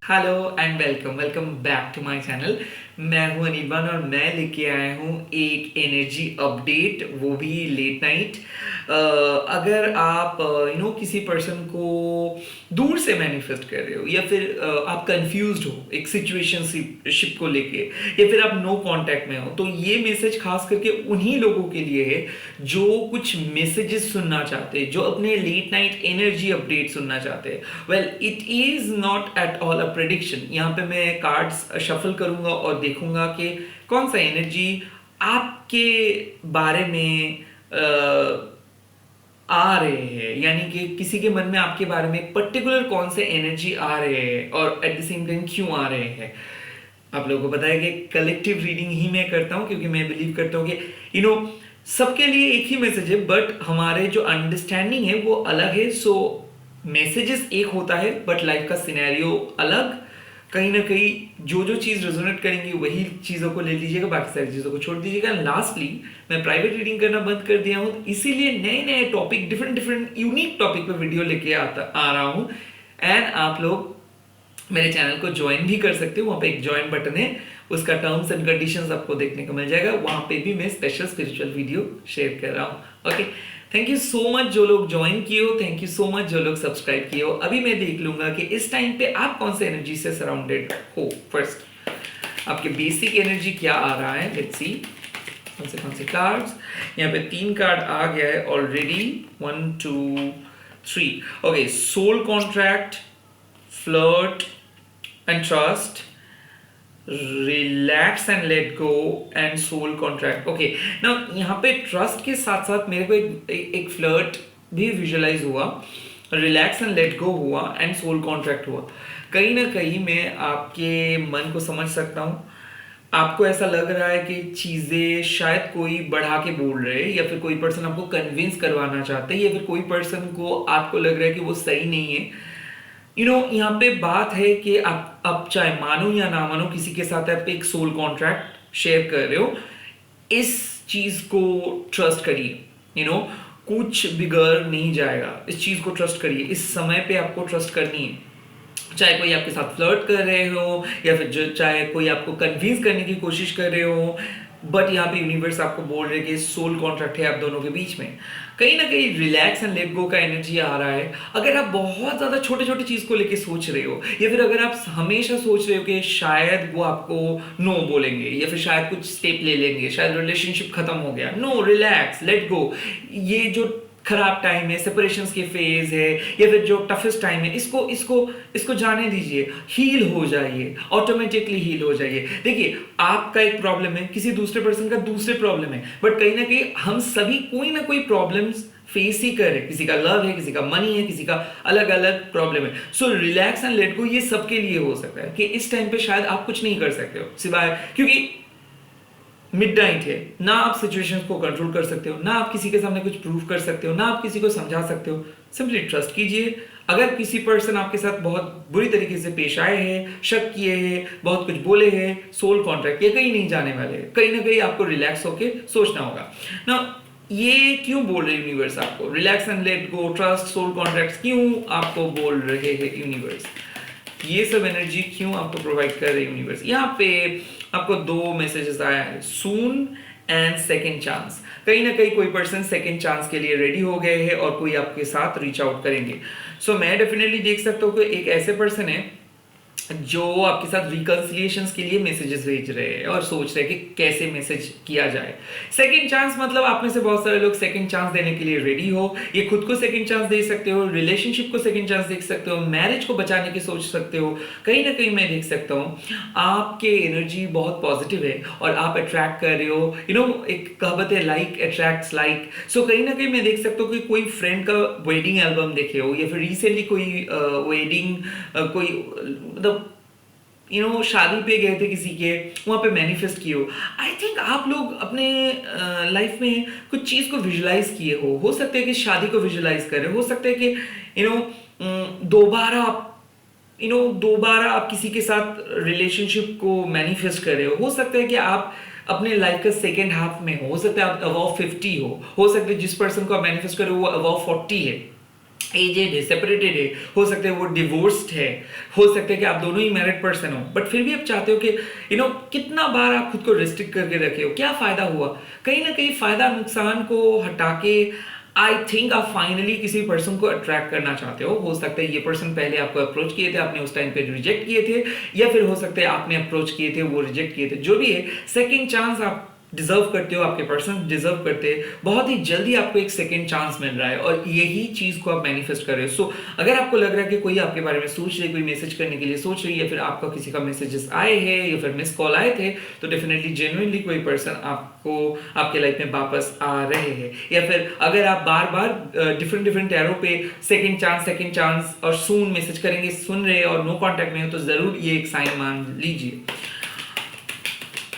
Hello and welcome welcome back to my channel. मैं हूं अनिर्बान और मैं लेके आया हूं एक एनर्जी अपडेट, वो भी लेट नाइट। अगर आप किसी पर्सन को दूर से मैनिफेस्ट कर रहे हो या फिर आप कंफ्यूज्ड हो एक सिचुएशनशिप को लेके या फिर आप नो कांटेक्ट में हो, तो ये मैसेज खास करके उन्हीं लोगों के लिए है जो कुछ मैसेजेस सुनना चाहते हैं, जो अपने लेट नाइट एनर्जी अपडेट सुनना चाहते हैं। Well, it is not at all a prediction. यहाँ पे मैं कार्ड्स शफल करूंगा और देखूंगा कि कौन सा एनर्जी आपके बारे में आ रहे हैं, यानी कि किसी के मन में आपके बारे में पर्टिकुलर कौन से एनर्जी आ रहे हैं और एट द सेम टाइम क्यों आ रहे हैं। आप लोगों को पता है कि कलेक्टिव रीडिंग ही मैं करता हूं, क्योंकि मैं बिलीव करता हूं कि सबके लिए एक ही मैसेज है, बट हमारे जो अंडरस्टैंडिंग है वो अलग है। सो मैसेजेस एक होता है बट लाइफ का सिनेरियो अलग। कहीं ना कहीं जो जो चीज़ रेजोनेट करेंगी वही चीज़ों को ले लीजिएगा, बाकी सारी चीज़ों को छोड़ दीजिएगा। लास्टली, मैं प्राइवेट रीडिंग करना बंद कर दिया हूँ, इसीलिए नए नए topic, different different unique topic पे वीडियो लेके आ रहा हूँ। एंड आप लोग मेरे चैनल को ज्वाइन भी कर सकते हो, वहाँ पे एक ज्वाइन बटन है, उसका टर्म्स एंड कंडीशंस आपको देखने को मिल जाएगा। वहाँ पे भी मैं स्पेशल स्पिरिचुअल वीडियो शेयर कर रहा हूँ। Okay, thank you so much जो लोग ज्वाइन किए हो, थैंक यू सो मच जो लोग सब्सक्राइब किए हो। अभी मैं देख लूंगा कि इस टाइम पे आप कौन से एनर्जी से सराउंडेड हो। फर्स्ट, आपके बेसिक एनर्जी क्या आ रहा है, लेट्स सी कौन से कार्ड्स। यहाँ पे 3 कार्ड आ गया है already, 1 2 3। Okay, soul contract, flirt and trust, relax and let go and soul contract. Okay, now यहाँ पे ट्रस्ट के साथ साथ मेरे को एक फ्लर्ट भी विजुअलाइज हुआ, रिलैक्स एंड लेट गो हुआ एंड सोल कॉन्ट्रैक्ट हुआ। कहीं ना कहीं मैं आपके मन को समझ सकता हूँ। आपको ऐसा लग रहा है कि चीज़ें शायद कोई बढ़ा के बोल रहे हैं, या फिर कोई पर्सन आपको कन्विंस करवाना चाहते हैं, या फिर कोई पर्सन को आपको लग रहा है कि वो सही नहीं है। यहाँ पे बात है कि आप चाहे मानो या ना मानो, किसी के साथ आप एक सोल कॉन्ट्रैक्ट शेयर कर रहे हो। इस चीज को ट्रस्ट करिए। कुछ बिगड़ नहीं जाएगा, इस चीज को ट्रस्ट करिए। इस समय पे आपको ट्रस्ट करनी है, चाहे कोई आपके साथ फ्लर्ट कर रहे हो या फिर चाहे कोई आपको कन्विंस करने की कोशिश कर रहे हो, बट यहाँ पे यूनिवर्स आपको बोल रहे कि सोल कॉन्ट्रैक्ट है आप दोनों के बीच में। कहीं ना कहीं रिलैक्स एंड लेट गो का एनर्जी आ रहा है। अगर आप बहुत ज़्यादा छोटे छोटे चीज़ को लेके सोच रहे हो, या फिर अगर आप हमेशा सोच रहे हो कि शायद वो आपको नो बोलेंगे या फिर शायद कुछ स्टेप ले लेंगे, शायद रिलेशनशिप खत्म हो गया, नो, रिलैक्स, लेट गो। ये जो खराब टाइम है, सेपरेशंस के फेज है, या फिर जो टफेस्ट टाइम है, इसको इसको इसको जाने दीजिए, हील हो जाइए, ऑटोमेटिकली हील हो जाइए। देखिए, आपका एक प्रॉब्लम है, किसी दूसरे पर्सन का दूसरे प्रॉब्लम है, बट कहीं ना कहीं हम सभी कोई ना कोई प्रॉब्लम्स फेस ही कर रहे हैं। किसी का लव है, किसी का मनी है, किसी का अलग अलग प्रॉब्लम है। सो रिलैक्स एंड लेट गो ये सबके लिए हो सकता है कि इस टाइम पे शायद आप कुछ नहीं कर सकते हो, सिवाय क्योंकि मिडनाइट है ना, आप सिचुएशंस को कंट्रोल कर सकते हो, ना आप किसी के सामने कुछ प्रूव कर सकते हो, ना आप किसी को समझा सकते हो। सिंपली ट्रस्ट कीजिए। अगर किसी पर्सन आपके साथ बहुत बुरी तरीके से पेश आए हैं, शक किए हैं, बहुत कुछ बोले हैं, सोल कॉन्ट्रैक्ट, ये कहीं नहीं जाने वाले, कहीं ना कहीं आपको रिलैक्स होके सोचना होगा ना। ये क्यों बोल रहे यूनिवर्स आपको relax and let go, trust, soul contract क्यों आपको बोल रहे हैं यूनिवर्स? ये सब एनर्जी क्यों आपको प्रोवाइड कर रहे हैं यूनिवर्स? यहाँ पे आपको 2 मैसेजेस आया है, सून एंड सेकेंड चांस। कहीं ना कहीं कोई पर्सन सेकेंड चांस के लिए रेडी हो गए हैं और कोई आपके साथ रीच आउट करेंगे। सो मैं डेफिनेटली देख सकता हूँ कि एक ऐसे पर्सन है जो आपके साथ रिकंसिलिएशंस के लिए मैसेजेस भेज रहे हैं और सोच रहे हैं कि कैसे मैसेज किया जाए। सेकंड चांस मतलब आप में से बहुत सारे लोग सेकंड चांस देने के लिए रेडी हो। ये खुद को सेकंड चांस दे सकते हो, रिलेशनशिप को सेकंड चांस दे सकते हो, मैरिज को बचाने की सोच सकते हो। कहीं ना कहीं मैं देख सकता हूँ आपके एनर्जी बहुत पॉजिटिव है और आप अट्रैक्ट कर रहे हो। एक कहावत है, लाइक अट्रैक्ट्स लाइक। सो कहीं ना कहीं मैं देख सकता हूँ कि कोई फ्रेंड का वेडिंग एल्बम देखे हो, या फिर रिसेंटली कोई वेडिंग कोई मतलब शादी पे गए थे किसी के, वहाँ पे मैनिफेस्ट किए हो। आई थिंक आप लोग अपने लाइफ में कुछ चीज़ को विजुलाइज किए हो सकता है कि शादी को विजुलाइज कर रहे हो सकता है कि दोबारा दोबारा आप किसी के साथ रिलेशनशिप को मैनिफेस्ट कर रहे हो सकता है कि आप अपने लाइफ का सेकेंड हाफ में हो सकता है आप अबव 50 हो सकता है जिस पर्सन को आप मैनिफेस्ट कर रहे हो वो अबव 40 है। एजेड है, सेपरेटेड है, हो सकता है वो डिवोर्स्ड है, हो सकता है कि आप दोनों ही मैरिड पर्सन हो, बट फिर भी आप चाहते हो कि कितना बार आप खुद को रिस्ट्रिक्ट करके रखे हो, क्या फायदा हुआ? कहीं ना कहीं फायदा नुकसान को हटा के आई थिंक आप फाइनली किसी पर्सन को अट्रैक्ट करना चाहते हो सकता है ये पर्सन पहले आपको अप्रोच किए थे, आपने उस टाइम पे रिजेक्ट किए थे, या फिर हो सकता है आपने अप्रोच किए थे, वो रिजेक्ट किए थे, जो भी है सेकेंड चांस आप डिजर्व करते हो, आपके पर्सन डिजर्व करते हैं, बहुत ही जल्दी आपको एक सेकेंड चांस मिल रहा है और यही चीज को आप मैनिफेस्ट कर रहे हो। सो अगर आपको लग रहा है कि कोई आपके बारे में सोच रही है, कोई मैसेज करने के लिए सोच रही है, या फिर आपका किसी का मैसेजेस आए हैं या फिर मिस कॉल आए थे, तो डेफिनेटली जेन्युइनली कोई पर्सन आपको आपके लाइफ में वापस आ रहे हैं। या फिर अगर आप बार बार डिफरेंट डिफरेंट टैरो पे सेकेंड चांस और सून मैसेज करेंगे, सुन रहे और नो कॉन्टैक्ट में हो, तो जरूर ये एक साइन मान लीजिए।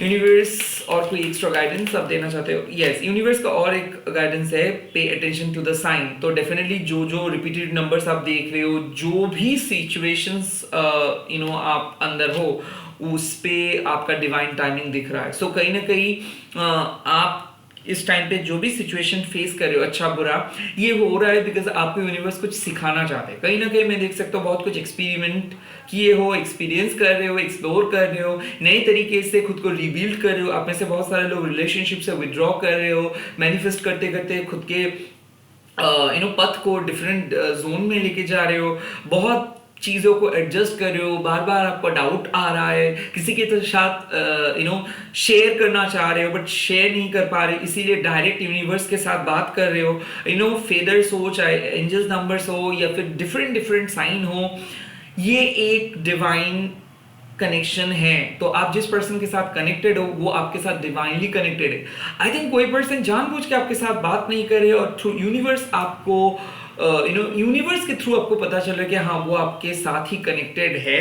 यूनिवर्स और कोई एक्स्ट्रा गाइडेंस आप देना चाहते हो? यस, यूनिवर्स का और एक गाइडेंस है, pay attention to the sign. तो डेफिनेटली जो जो रिपीटेड नंबर्स आप देख रहे हो, जो भी सिचुएशंस आप अंदर हो, उस पे आपका डिवाइन टाइमिंग दिख रहा है। सो कहीं ना कहीं आप इस टाइम पे जो भी सिचुएशन फेस कर रहे हो, अच्छा बुरा, ये हो रहा है बिकॉज आपको यूनिवर्स कुछ सिखाना चाहते हैं। कहीं ना कहीं मैं देख सकता हूँ बहुत कुछ एक्सपेरिमेंट किए हो, एक्सपीरियंस कर रहे हो, एक्सप्लोर कर रहे हो, नए तरीके से खुद को रिबिल्ड कर रहे हो। आप में से बहुत सारे लोग रिलेशनशिप से विड्रॉ कर रहे हो, मैनिफेस्ट करते करते खुद के पथ को डिफरेंट जोन में लेके जा रहे हो, बहुत चीज़ों को एडजस्ट कर रहे हो, बार बार आपको डाउट आ रहा है, किसी के साथ शेयर करना चाह रहे हो बट शेयर नहीं कर पा रहे, इसीलिए डायरेक्ट यूनिवर्स के साथ बात कर रहे हो। फेदर्स हो, चाहे एंजल्स नंबर्स हो, या फिर डिफरेंट डिफरेंट साइन हो, ये एक डिवाइन कनेक्शन है। तो आप जिस पर्सन के साथ कनेक्टेड हो, वो आपके साथ डिवाइनली कनेक्टेड है। आई थिंक कोई पर्सन जानबूझ के आपके साथ बात नहीं कर रहे और थ्रू यूनिवर्स आपको यूनिवर्स के थ्रू आपको पता चल रहा है कि हाँ वो आपके साथ ही कनेक्टेड है।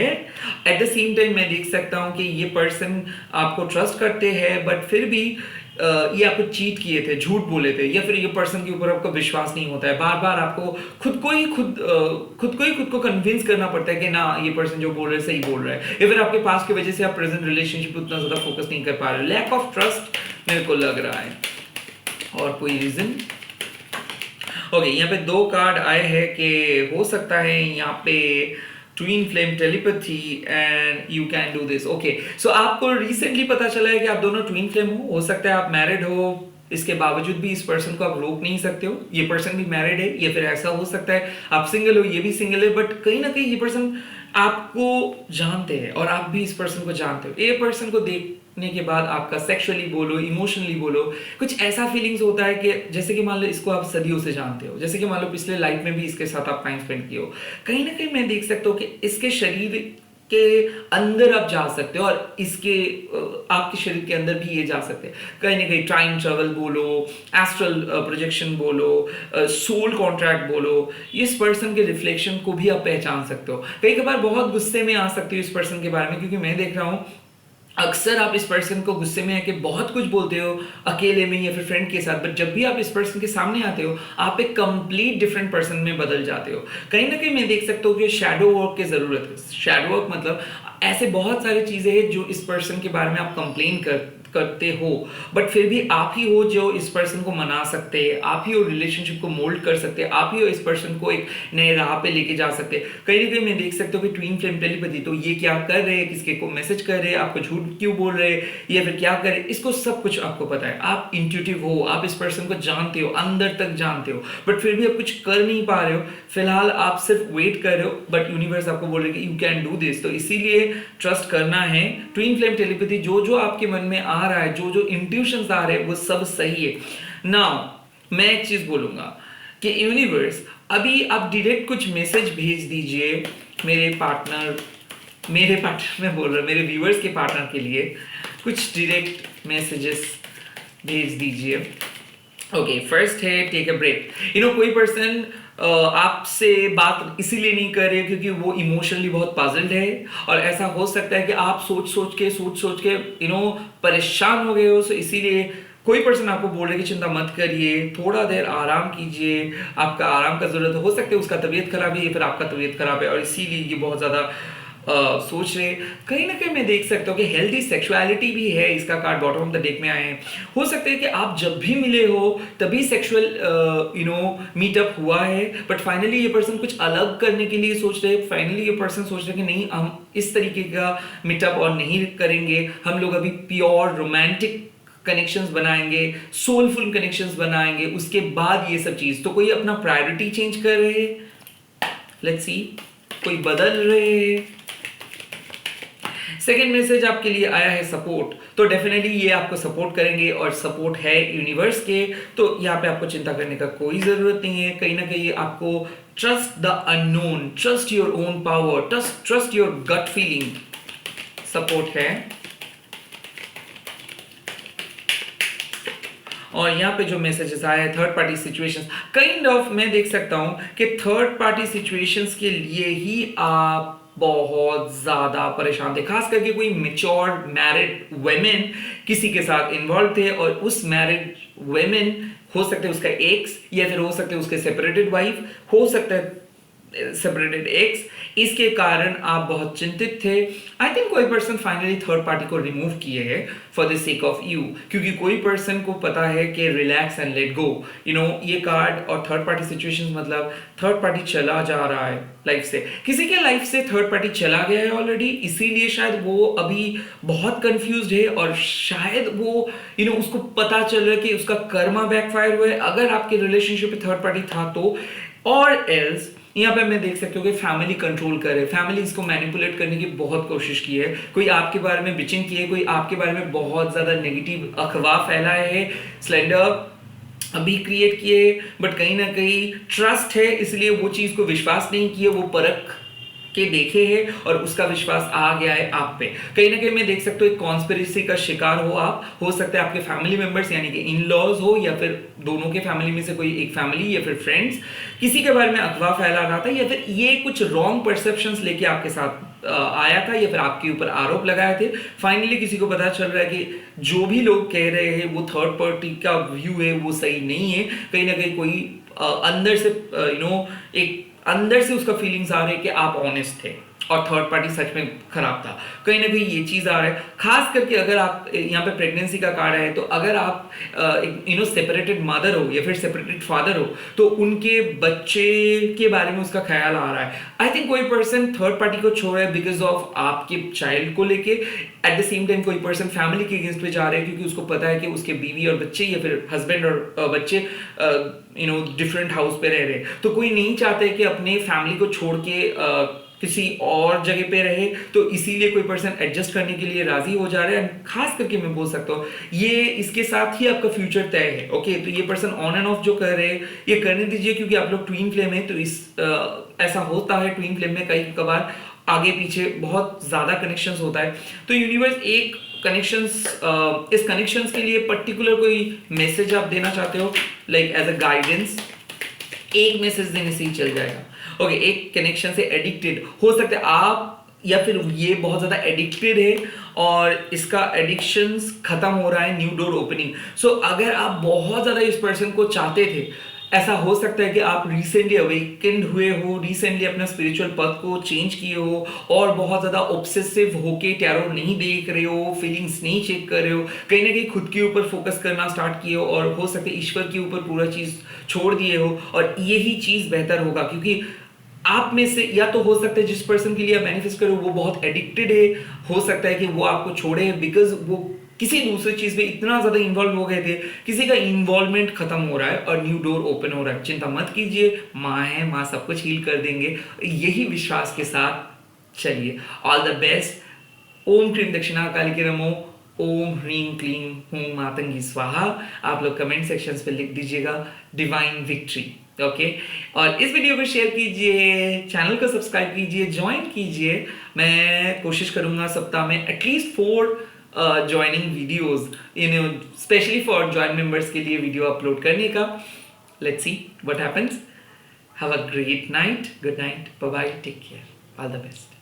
एट द सेम टाइम मैं देख सकता हूँ कि ये पर्सन आपको ट्रस्ट करते हैं, बट फिर भी ये आपको चीट किए थे, झूठ बोले थे, या फिर ये पर्सन के ऊपर आपको विश्वास नहीं होता है। बार बार आपको खुद को कन्विंस करना पड़ता है कि ना ये पर्सन जो बोल रहे हैं सही बोल रहा है, या फिर आपके पास की वजह से आप प्रेजेंट रिलेशनशिप उतना ज्यादा फोकस नहीं कर पा रहे। लैक ऑफ ट्रस्ट मेरे को लग रहा है। और कोई रीजन? ओके, यहाँ पे 2 कार्ड आए हैं कि हो सकता है यहाँ पे twin flame telepathy and you can do this. Okay, so आपको रिसेंटली पता चला है कि आप दोनों ट्विन फ्लेम हो सकता है आप मैरिड हो, इसके बावजूद भी इस पर्सन को आप रोक नहीं सकते हो। ये पर्सन भी मैरिड है, या फिर ऐसा हो सकता है आप सिंगल हो, ये भी सिंगल है, बट कहीं ना कहीं ये पर्सन आपको जानते हैं और आप भी इस पर्सन को जानते हो। ये पर्सन को देखने के बाद आपका सेक्सुअली बोलो, इमोशनली बोलो, कुछ ऐसा फीलिंग्स होता है कि जैसे कि मान लो इसको आप सदियों से जानते हो, जैसे कि मान लो पिछले लाइफ में भी इसके साथ आप टाइम स्पेंड किए हो। कहीं ना कहीं मैं देख सकता हूँ कि इसके शरीर के अंदर आप जा सकते हो और इसके आपके शरीर के अंदर भी ये जा सकते हैं। कहीं ना कहीं टाइम ट्रेवल बोलो, एस्ट्रल प्रोजेक्शन बोलो, सोल कॉन्ट्रैक्ट बोलो, इस पर्सन के रिफ्लेक्शन को भी आप पहचान सकते हो। कई कबार बहुत गुस्से में आ सकते हो इस पर्सन के बारे में, क्योंकि मैं देख रहा हूँ अक्सर आप इस पर्सन को गुस्से में आके बहुत कुछ बोलते हो अकेले में या फिर फ्रेंड के साथ, बट जब भी आप इस पर्सन के सामने आते हो आप एक कंप्लीट डिफरेंट पर्सन में बदल जाते हो। कहीं ना कहीं मैं देख सकता हूँ कि शैडो वर्क की जरूरत है। शैडो वर्क मतलब ऐसे बहुत सारी चीजें हैं जो इस पर्सन के बारे में आप कंप्लेन करते हो, बट फिर भी आप ही हो जो इस पर्सन को मना सकते हैं, आप ही हो रिलेशनशिप को मोल्ड कर सकते हैं, आप ही हो इस पर्सन को एक नए राह पे लेके जा सकते हैं। कहीं ना कहीं मैं देख सकता हूँ कि ट्विन फ्लेम टेलीपैथी, तो ये क्या कर रहे हैं, किसके को मैसेज कर रहे हैं, आपको झूठ क्यों बोल रहे हैं, या फिर क्या कर रहे हैं, इसको सब कुछ आपको पता है। आप इंट्यूटिव हो, आप इस पर्सन को जानते हो, अंदर तक जानते हो, बट फिर भी आप कुछ कर नहीं पा रहे हो। फिलहाल आप सिर्फ वेट कर रहे हो, बट यूनिवर्स आपको बोल रहे हैं कि यू कैन डू दिस। तो इसीलिए ट्रस्ट करना है। ट्विन फ्लेम टेलीपैथी, जो जो आपके मन में आ रहा है, जो जो इंट्यूशंस आ रहे हैं, वो सब सही है। नाउ मैं एक चीज बोलूंगा कि यूनिवर्स अभी आप डायरेक्ट कुछ मैसेज भेज दीजिए मेरे पार्टनर में बोल रहा हूं, मेरे व्यूअर्स के पार्टनर के लिए कुछ डायरेक्ट मैसेजेस भेज दीजिए। ओके, फर्स्ट है टेक अ ब्रेक। कोई पर्सन आपसे बात इसीलिए नहीं कर रहे क्योंकि वो इमोशनली बहुत पजल्ड है, और ऐसा हो सकता है कि आप सोच सोच के परेशान हो गए हो। सो इसीलिए कोई पर्सन आपको बोल रहे कि चिंता मत करिए, थोड़ा देर आराम कीजिए, आपका आराम का जरूरत हो सकता है उसका तबीयत खराब है या फिर आपका तबीयत खराब है, और इसीलिए ये बहुत ज्यादा सोच रहे, कहीं ना कहीं मैं देख सकता हूँ कि हेल्दी सेक्सुअलिटी भी है, इसका card bottom of the deck में आए हैं। हो सकता है कि आप जब भी मिले हो तभी सेक्सुअल मीटअप हुआ है, बट फाइनली ये पर्सन कुछ अलग करने के लिए सोच रहे, फाइनली ये पर्सन सोच रहे कि नहीं, हम इस तरीके का मीटअप और नहीं करेंगे, हम लोग अभी प्योर रोमांटिक कनेक्शंस बनाएंगे, सोलफुल कनेक्शंस बनाएंगे, उसके बाद ये सब चीज। तो कोई अपना प्रायोरिटी चेंज कर रहे हैं, लेट्स सी, कोई बदल रहे हैं। सेकेंड मैसेज आपके लिए आया है सपोर्ट, तो डेफिनेटली ये आपको सपोर्ट करेंगे और सपोर्ट है यूनिवर्स के, तो यहाँ पे आपको चिंता करने का कोई जरूरत नहीं है। कहीं ना कहीं आपको trust the unknown, trust your own power, trust your gut feeling, support है। और यहाँ पे जो मैसेजेस आए हैं third party situations, kind of मैं देख सकता हूँ कि थर्ड पार्टी सिचुएशंस के लिए ही आप बहुत ज्यादा परेशान थे, खास करके कोई मेच्योर मैरिड वुमेन किसी के साथ इन्वॉल्व थे, और उस मैरिड वुमेन हो सकता है उसका एक्स, या फिर हो सकता है उसके सेपरेटेड वाइफ, हो सकता है सेपरेटेड एक्स, इसके कारण आप बहुत चिंतित थे। आई थिंक कोई पर्सन फाइनली थर्ड पार्टी को रिमूव किए है for the sake of you, क्योंकि कोई पर्सन को पता है कि रिलैक्स एंड लेट गो, ये कार्ड और थर्ड पार्टी सिचुएशंस मतलब थर्ड पार्टी चला जा रहा है लाइफ से, किसी के लाइफ से थर्ड पार्टी चला गया है ऑलरेडी, इसीलिए शायद वो अभी बहुत कंफ्यूज्ड है, और शायद वो उसको पता चल रहा है कि उसका कर्मा बैकफायर हुआ है अगर आपके रिलेशनशिप में थर्ड पार्टी था तो, और एल्स यहाँ पे मैं देख सकती हूँ कि फैमिली कंट्रोल करे, फैमिली इसको मैनिपुलेट करने की बहुत कोशिश की है, कोई आपके बारे में बिचिंग की है, कोई आपके बारे में बहुत ज्यादा नेगेटिव अफवाह फैलाए है, स्लेंडर अभी क्रिएट किए, बट कहीं ना कहीं ट्रस्ट है इसलिए वो चीज को विश्वास नहीं किए, वो परख के देखे हैं और उसका विश्वास आ गया है आप पे। कहीं ना कहीं मैं देख सकता हूँ एक कॉन्स्पिरेसी का शिकार हो आप, हो सकता है आपके फैमिली मेंबर्स यानी कि इन लॉज हो, या फिर दोनों के फैमिली में से कोई एक फैमिली या फिर फ्रेंड्स किसी के बारे में अफवाह फैला रहा था, या फिर ये कुछ रॉन्ग परसेप्शंस लेके आपके साथ आया था, या फिर आपके ऊपर आरोप लगाए थे। फाइनली किसी को पता चल रहा है कि जो भी लोग कह रहे हैं वो थर्ड पार्टी का व्यू है वो सही नहीं है, कहीं ना कहीं कोई अंदर से एक अंदर से उसका फीलिंग्स आ रहे हैं कि आप ऑनेस्ट थे और थर्ड पार्टी सच में खराब था, कहीं ना कहीं ये चीज आ रहा है। खास करके अगर आप यहाँ पे प्रेगनेंसी का कार्ड है, तो अगर आप सेपरेटेड मदर हो या फिर सेपरेटेड फादर हो, तो उनके बच्चे के बारे में उसका ख्याल आ रहा है। आई थिंक कोई पर्सन थर्ड पार्टी को छोड़ रहा है बिकॉज ऑफ आपके चाइल्ड को लेके, एट द सेम टाइम कोई पर्सन फैमिली के अगेंस्ट पे जा रहे हैं क्योंकि उसको पता है कि उसके बीवी और बच्चे या फिर हस्बैंड और बच्चे डिफरेंट हाउस पे रह रहे हैं, तो कोई नहीं चाहते कि अपने फैमिली को छोड़ के किसी और जगह पे रहे, तो इसीलिए कोई पर्सन एडजस्ट करने के लिए राजी हो जा रहा है। खास करके मैं बोल सकता हूँ ये इसके साथ ही आपका फ्यूचर तय है। ओके, तो ये पर्सन ऑन एंड ऑफ जो कर रहे हैं ये करने दीजिए, क्योंकि आप लोग ट्विन फ्लेम है, तो ऐसा होता है ट्विन फ्लेम में कई कभार आगे पीछे बहुत ज्यादा कनेक्शंस होता है। तो यूनिवर्स एक इस कनेक्शंस के लिए पर्टिकुलर कोई मैसेज आप देना चाहते हो, लाइक एज अ गाइडेंस, एक मैसेज देने से ही चल जाएगा। ओके, एक कनेक्शन से एडिक्टेड हो सकते हैं आप, या फिर ये बहुत ज्यादा एडिक्टेड है और इसका एडिक्शंस खत्म हो रहा है, न्यू डोर ओपनिंग। सो अगर आप बहुत ज्यादा इस पर्सन को चाहते थे, ऐसा हो सकता है कि आप रिसेंटली अवेकेंड हुए हो, रिसेंटली अपना स्पिरिचुअल पथ को चेंज किए हो और बहुत ज्यादा ऑब्सेसिव होके टैरो नहीं देख रहे हो, फीलिंग्स नहीं चेक कर रहे हो, कहीं ना कहीं खुद के ऊपर फोकस करना स्टार्ट किए हो, और हो सकता है ईश्वर के ऊपर पूरा चीज छोड़ दिए हो, और यही चीज बेहतर होगा। क्योंकि आप में से या तो हो सकता है जिस पर्सन के लिए आप मैनिफेस्ट करो वो बहुत एडिक्टेड है, हो सकता है कि वो आपको छोड़े बिकॉज वो किसी दूसरी चीज में इतना ज्यादा इन्वॉल्व हो गए थे, किसी का इन्वॉल्वमेंट खत्म हो रहा है और न्यू डोर ओपन हो रहा है। चिंता मत कीजिए, माँ है, माँ सब कुछ हील कर देंगे, यही विश्वास के साथ चलिए। All the best. ओम क्रीम दक्षिणा काली के नमो, ओम ह्रीं क्लीं हूं मातंगी स्वाहा। आप लोग कमेंट सेक्शंस पे लिख दीजिएगा डिवाइन विक्ट्री। ओके, और इस वीडियो को शेयर कीजिए, चैनल को सब्सक्राइब कीजिए, ज्वाइन कीजिए। मैं कोशिश करूंगा सप्ताह में at least 4 joining videos specially for join members के लिए वीडियो अपलोड करने का। Let's see what happens. Have a great night, good night, bye bye, take care, all the best.